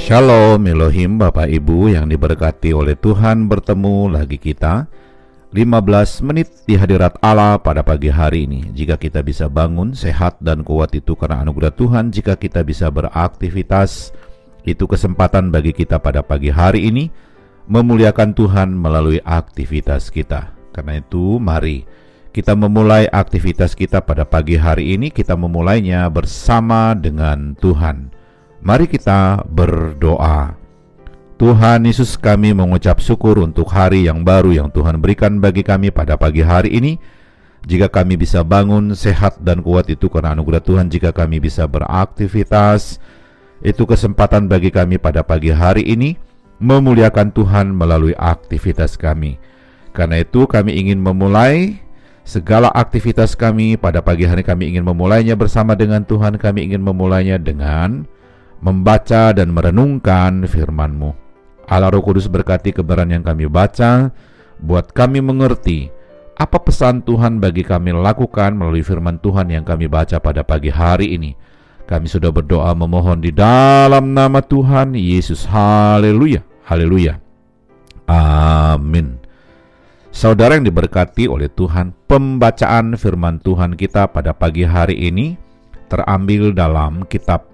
Shalom Elohim, Bapak Ibu yang diberkati oleh Tuhan. Bertemu lagi kita 15 menit di hadirat Allah pada pagi hari ini. Jika kita bisa bangun sehat dan kuat itu karena anugerah Tuhan. Jika kita bisa beraktivitas, itu kesempatan bagi kita pada pagi hari ini memuliakan Tuhan melalui aktivitas kita. Karena itu mari kita memulai aktivitas kita pada pagi hari ini. Kita memulainya bersama dengan Tuhan. Mari kita berdoa. Tuhan Yesus, kami mengucap syukur untuk hari yang baru yang Tuhan berikan bagi kami pada pagi hari ini. Jika kami bisa bangun sehat dan kuat itu karena anugerah Tuhan. Jika kami bisa beraktivitas, itu kesempatan bagi kami pada pagi hari ini memuliakan Tuhan melalui aktivitas kami. Karena itu kami ingin memulai segala aktivitas kami pada pagi hari. Kami ingin memulainya bersama dengan Tuhan. Kami ingin memulainya dengan membaca dan merenungkan firman-Mu. Allah Roh Kudus berkati kebenaran yang kami baca, buat kami mengerti apa pesan Tuhan bagi kami lakukan melalui firman Tuhan yang kami baca pada pagi hari ini. Kami sudah berdoa memohon di dalam nama Tuhan Yesus. Haleluya, haleluya, amin. Saudara yang diberkati oleh Tuhan, pembacaan firman Tuhan kita pada pagi hari ini terambil dalam kitab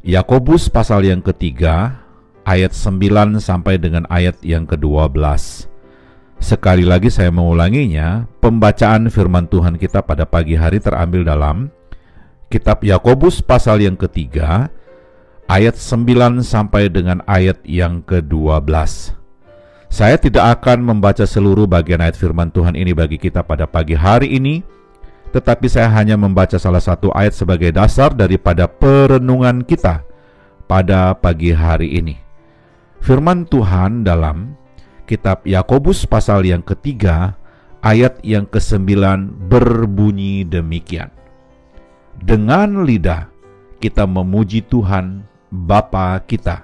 Yakobus pasal yang ketiga, ayat 9 sampai dengan ayat yang ke-12. Sekali lagi saya mengulanginya, pembacaan firman Tuhan kita pada pagi hari terambil dalam kitab Yakobus pasal yang ketiga, ayat 9 sampai dengan ayat yang ke-12. Saya tidak akan membaca seluruh bagian ayat firman Tuhan ini bagi kita pada pagi hari ini, tetapi saya hanya membaca salah satu ayat sebagai dasar daripada perenungan kita pada pagi hari ini. Firman Tuhan dalam kitab Yakobus pasal yang ketiga, ayat yang ke-9 berbunyi demikian. Dengan lidah kita memuji Tuhan Bapa kita,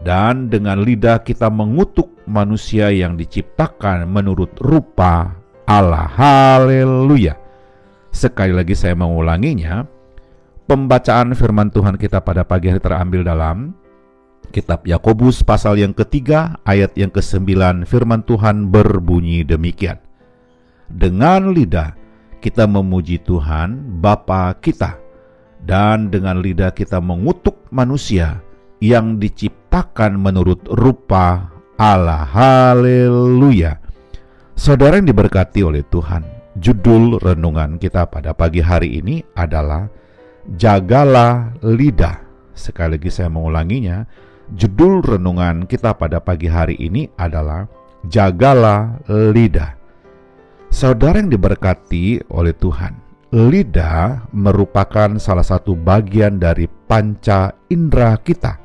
dan dengan lidah kita mengutuk manusia yang diciptakan menurut rupa Allah. Haleluya. Sekali lagi saya mengulanginya, pembacaan firman Tuhan kita pada pagi hari terambil dalam kitab Yakobus pasal yang ketiga, ayat yang ke-9. Firman Tuhan berbunyi demikian. Dengan lidah kita memuji Tuhan Bapa kita, dan dengan lidah kita mengutuk manusia yang diciptakan menurut rupa Allah. Haleluya. Saudara yang diberkati oleh Tuhan, judul renungan kita pada pagi hari ini adalah Jagalah Lidah. Sekali lagi saya mengulanginya, judul renungan kita pada pagi hari ini adalah Jagalah Lidah. Saudara yang diberkati oleh Tuhan, lidah merupakan salah satu bagian dari panca indera kita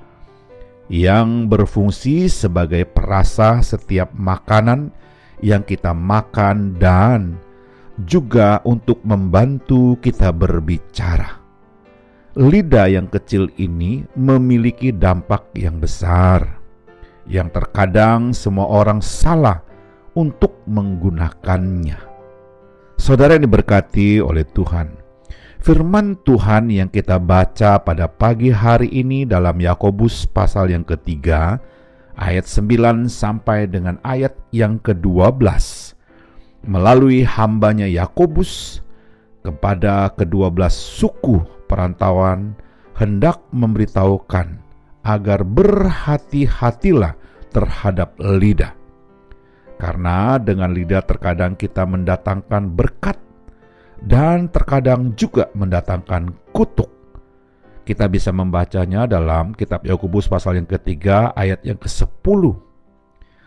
yang berfungsi sebagai perasa setiap makanan yang kita makan dan juga untuk membantu kita berbicara. Lidah yang kecil ini memiliki dampak yang besar, yang terkadang semua orang salah untuk menggunakannya. Saudara yang diberkati oleh Tuhan, firman Tuhan yang kita baca pada pagi hari ini dalam Yakobus pasal yang ketiga, ayat 9 sampai dengan ayat yang ke-12, melalui hambanya Yakobus kepada ke-12 suku perantauan hendak memberitahukan agar berhati-hatilah terhadap lidah. Karena dengan lidah terkadang kita mendatangkan berkat dan terkadang juga mendatangkan kutuk. Kita bisa membacanya dalam kitab Yakobus pasal yang ketiga, ayat yang ke-10.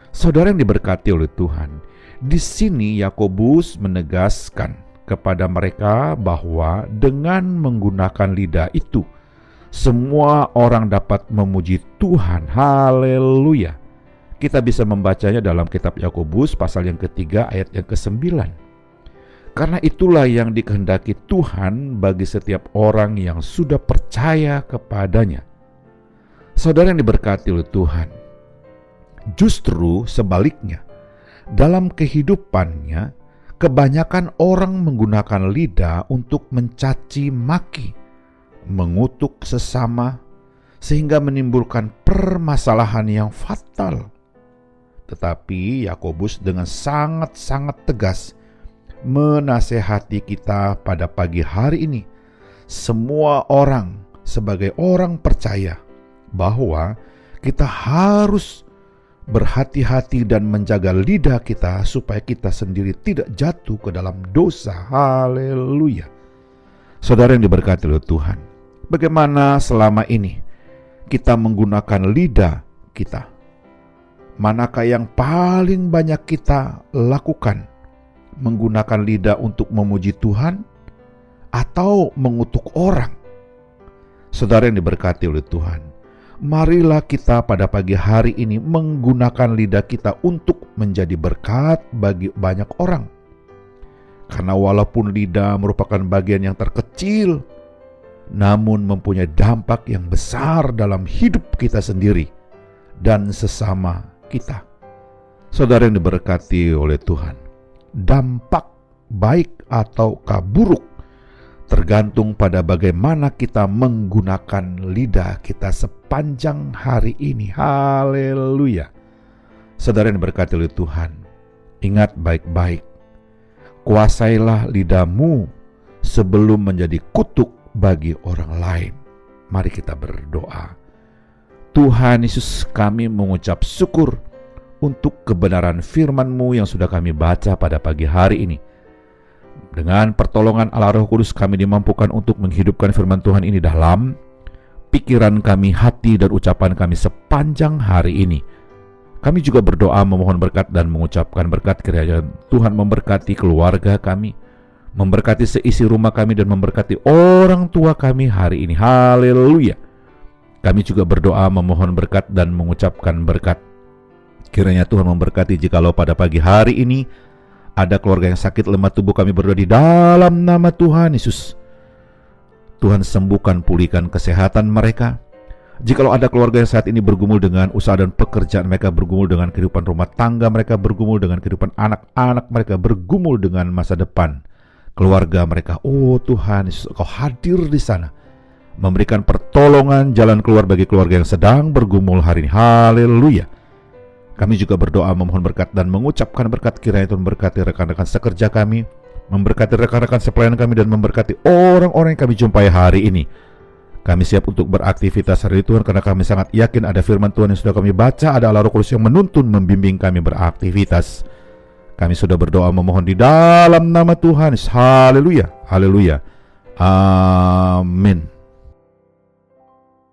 Saudara yang diberkati oleh Tuhan, di sini Yakobus menegaskan kepada mereka bahwa dengan menggunakan lidah itu semua orang dapat memuji Tuhan. Haleluya. Kita bisa membacanya dalam kitab Yakobus pasal yang ketiga, ayat yang ke-9. Karena itulah yang dikehendaki Tuhan bagi setiap orang yang sudah percaya kepadanya. Saudara yang diberkati oleh Tuhan, justru sebaliknya, dalam kehidupannya, kebanyakan orang menggunakan lidah untuk mencaci maki, mengutuk sesama, sehingga menimbulkan permasalahan yang fatal. Tetapi Yakobus dengan sangat-sangat tegas menasehati kita pada pagi hari ini, semua orang sebagai orang percaya, bahwa kita harus berhati-hati dan menjaga lidah kita supaya kita sendiri tidak jatuh ke dalam dosa. Haleluya. Saudara yang diberkati oleh Tuhan, bagaimana selama ini kita menggunakan lidah kita? Manakah yang paling banyak kita lakukan? Menggunakan lidah untuk memuji Tuhan atau mengutuk orang? Saudara yang diberkati oleh Tuhan, marilah kita pada pagi hari ini menggunakan lidah kita untuk menjadi berkat bagi banyak orang. Karena walaupun lidah merupakan bagian yang terkecil, namun mempunyai dampak yang besar dalam hidup kita sendiri dan sesama kita. Saudara yang diberkati oleh Tuhan, dampak baik ataukah buruk tergantung pada bagaimana kita menggunakan lidah kita sepanjang hari ini. Haleluya. Saudara yang diberkati oleh Tuhan, ingat baik-baik, kuasailah lidahmu sebelum menjadi kutuk bagi orang lain. Mari kita berdoa. Tuhan Yesus, kami mengucap syukur untuk kebenaran firman-Mu yang sudah kami baca pada pagi hari ini. Dengan pertolongan Allah Roh Kudus, kami dimampukan untuk menghidupkan firman Tuhan ini dalam pikiran kami, hati, dan ucapan kami sepanjang hari ini. Kami juga berdoa memohon berkat dan mengucapkan berkat kiranya Tuhan memberkati keluarga kami, memberkati seisi rumah kami, dan memberkati orang tua kami hari ini. Haleluya. Kami juga berdoa memohon berkat dan mengucapkan berkat. Kiranya Tuhan memberkati jikalau pada pagi hari ini ada keluarga yang sakit lemah tubuh, kami berdoa di dalam nama Tuhan Yesus. Tuhan sembuhkan, pulihkan kesehatan mereka. Jikalau ada keluarga yang saat ini bergumul dengan usaha dan pekerjaan mereka, bergumul dengan kehidupan rumah tangga mereka, bergumul dengan kehidupan anak-anak mereka, bergumul dengan masa depan keluarga mereka, oh Tuhan Yesus, Engkau hadir di sana, memberikan pertolongan jalan keluar bagi keluarga yang sedang bergumul hari ini. Haleluya. Kami juga berdoa memohon berkat dan mengucapkan berkat kiranya Tuhan memberkati rekan-rekan sekerja kami, memberkati rekan-rekan sepelayan kami, dan memberkati orang-orang yang kami jumpai hari ini. Kami siap untuk beraktivitas hari ini Tuhan, karena kami sangat yakin ada firman Tuhan yang sudah kami baca, ada Allah Roh Kudus yang menuntun, membimbing kami beraktivitas. Kami sudah berdoa memohon di dalam nama Tuhan. Haleluya. Haleluya. Amin.